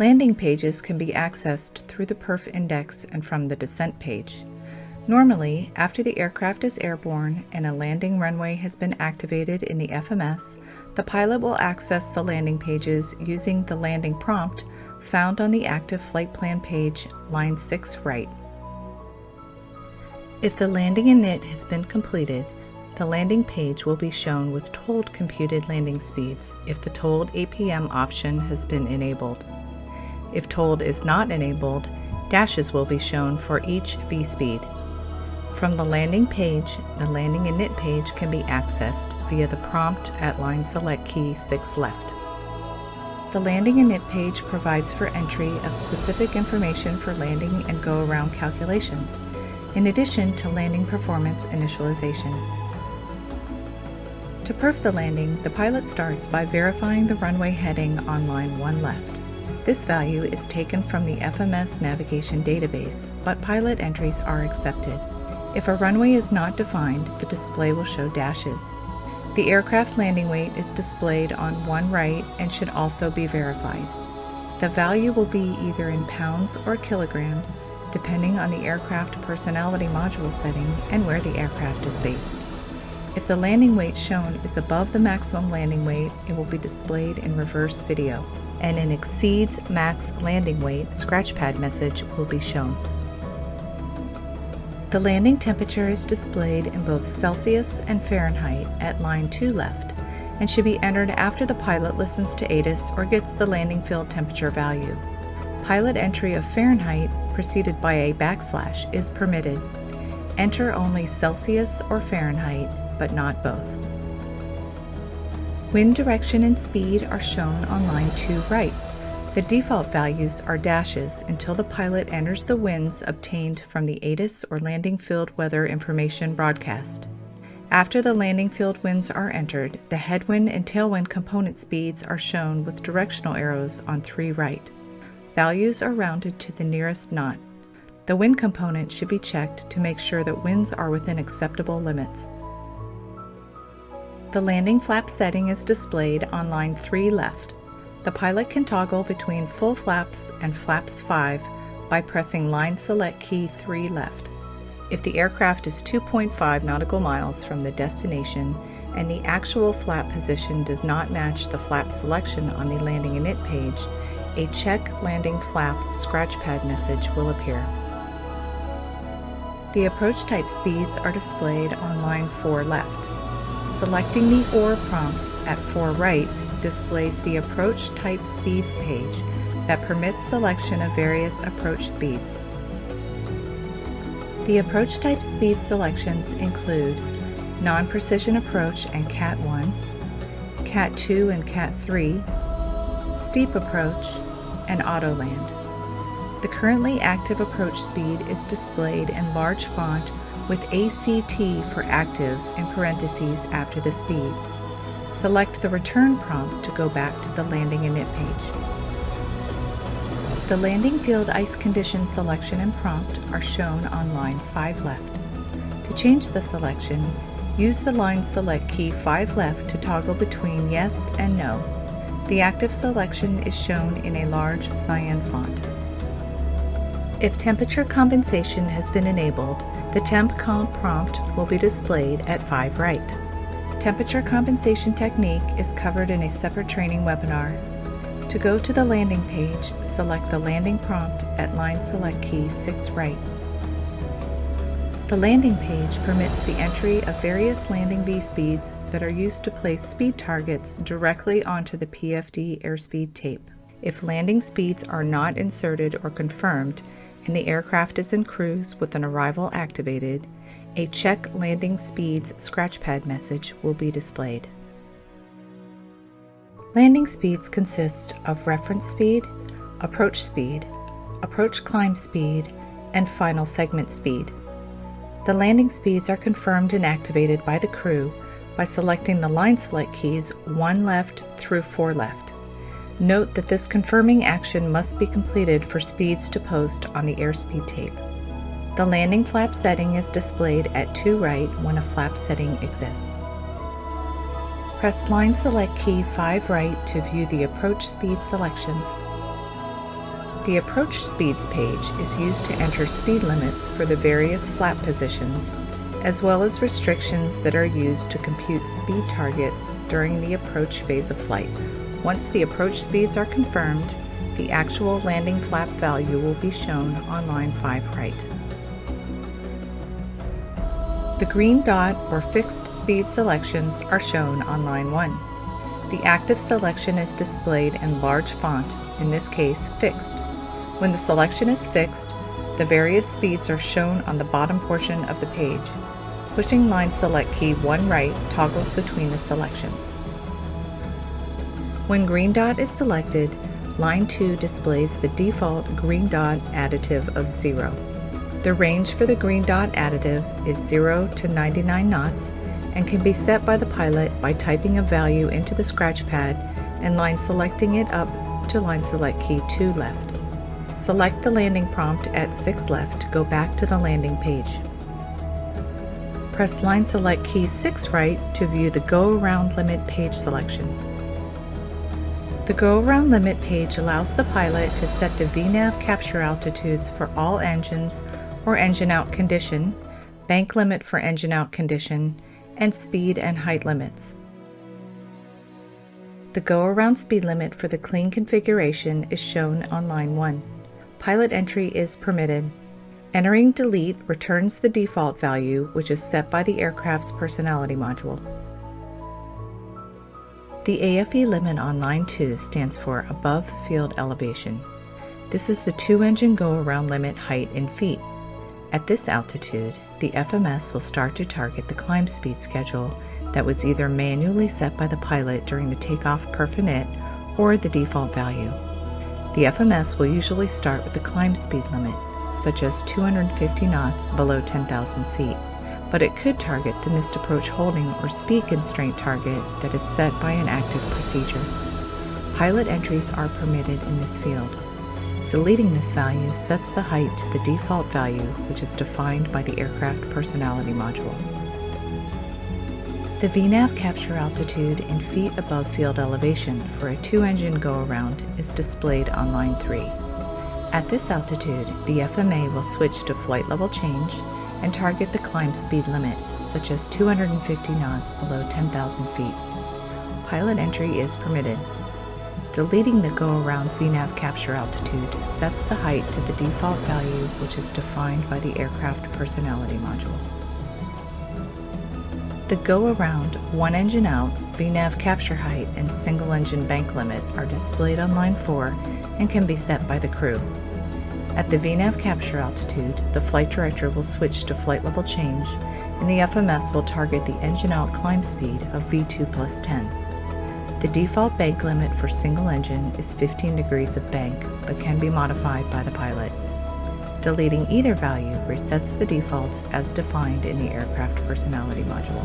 Landing pages can be accessed through the perf index and from the descent page. Normally, after the aircraft is airborne and a landing runway has been activated in the FMS, the pilot will access the landing pages using the landing prompt found on the active flight plan page, line 6 right. If the landing init has been completed, the landing page will be shown with told computed landing speeds if the told APM option has been enabled. If told is not enabled, dashes will be shown for each V-speed. From the landing page, the landing init page can be accessed via the prompt at line select key 6 left. The landing init page provides for entry of specific information for landing and go-around calculations, in addition to landing performance initialization. To perf the landing, the pilot starts by verifying the runway heading on line 1 left. This value is taken from the FMS navigation database, but pilot entries are accepted. If a runway is not defined, the display will show dashes. The aircraft landing weight is displayed on 1 right and should also be verified. The value will be either in pounds or kilograms, depending on the aircraft personality module setting and where the aircraft is based. If the landing weight shown is above the maximum landing weight, it will be displayed in reverse video, and an exceeds max landing weight scratch pad message will be shown. The landing temperature is displayed in both Celsius and Fahrenheit at line 2 left and should be entered after the pilot listens to ATIS or gets the landing field temperature value. Pilot entry of Fahrenheit preceded by a backslash is permitted. Enter only Celsius or Fahrenheit, but not both. Wind direction and speed are shown on line 2 right. The default values are dashes until the pilot enters the winds obtained from the ATIS or landing field weather information broadcast. After the landing field winds are entered, the headwind and tailwind component speeds are shown with directional arrows on 3 right. Values are rounded to the nearest knot. The wind component should be checked to make sure that winds are within acceptable limits. The landing flap setting is displayed on line 3 left. The pilot can toggle between full flaps and flaps 5 by pressing line select key 3 left. If the aircraft is 2.5 nautical miles from the destination and the actual flap position does not match the flap selection on the landing init page, a check landing flap scratch pad message will appear. The approach type speeds are displayed on line 4 left. Selecting the OR prompt at 4 right displays the approach type speeds page that permits selection of various approach speeds. The approach type speed selections include non-precision approach and Cat 1, Cat 2 and Cat 3, steep approach, and auto land. The currently active approach speed is displayed in large font with ACT for active in parentheses after the speed. Select the return prompt to go back to the landing init page. The landing field ice condition selection and prompt are shown on line 5 left. To change the selection, use the line select key 5 left to toggle between yes and no. The active selection is shown in a large cyan font. If temperature compensation has been enabled, the temp comp prompt will be displayed at 5 right. Temperature compensation technique is covered in a separate training webinar. To go to the landing page, select the landing prompt at line select key 6 right. The landing page permits the entry of various landing V-speeds that are used to place speed targets directly onto the PFD airspeed tape. If landing speeds are not inserted or confirmed, and the aircraft is in cruise with an arrival activated, a check landing speeds scratch pad message will be displayed. Landing speeds consist of reference speed, approach climb speed, and final segment speed. The landing speeds are confirmed and activated by the crew by selecting the line select keys 1 left through 4 left. Note that this confirming action must be completed for speeds to post on the airspeed tape. The landing flap setting is displayed at 2 right when a flap setting exists. Press line select key 5 right to view the approach speed selections. The approach speeds page is used to enter speed limits for the various flap positions, as well as restrictions that are used to compute speed targets during the approach phase of flight. Once the approach speeds are confirmed, the actual landing flap value will be shown on line 5 right. The green dot or fixed speed selections are shown on line 1. The active selection is displayed in large font, in this case fixed. When the selection is fixed, the various speeds are shown on the bottom portion of the page. Pushing line select key 1 right toggles between the selections. When green dot is selected, line 2 displays the default green dot additive of 0. The range for the green dot additive is 0 to 99 knots and can be set by the pilot by typing a value into the scratch pad and line selecting it up to line select key 2 left. Select the landing prompt at 6 left to go back to the landing page. Press line select key 6 right to view the Go Around Limit page selection. The Go Around Limit page allows the pilot to set the VNAV capture altitudes for all engines or engine out condition, bank limit for engine out condition, and speed and height limits. The Go Around speed limit for the clean configuration is shown on line 1. Pilot entry is permitted. Entering delete returns the default value, which is set by the aircraft's personality module. The AFE limit on line 2 stands for above field elevation. This is the 2-engine go-around limit height in feet. At this altitude, the FMS will start to target the climb speed schedule that was either manually set by the pilot during the takeoff per finite or the default value. The FMS will usually start with the climb speed limit, such as 250 knots below 10,000 feet, but it could target the missed approach holding or speed constraint target that is set by an active procedure. Pilot entries are permitted in this field. Deleting this value sets the height to the default value, which is defined by the aircraft personality module. The VNAV capture altitude in feet above field elevation for a 2-engine go-around is displayed on line 3. At this altitude, the FMA will switch to flight level change and target the climb speed limit, such as 250 knots below 10,000 feet. Pilot entry is permitted. Deleting the go-around VNAV capture altitude sets the height to the default value, which is defined by the aircraft personality module. The go-around 1-engine out VNAV capture height and single-engine bank limit are displayed on line 4 and can be set by the crew. At the VNAV capture altitude, the flight director will switch to flight level change, and the FMS will target the engine out climb speed of V2 plus 10. The default bank limit for single engine is 15 degrees of bank, but can be modified by the pilot. Deleting either value resets the defaults as defined in the aircraft personality module.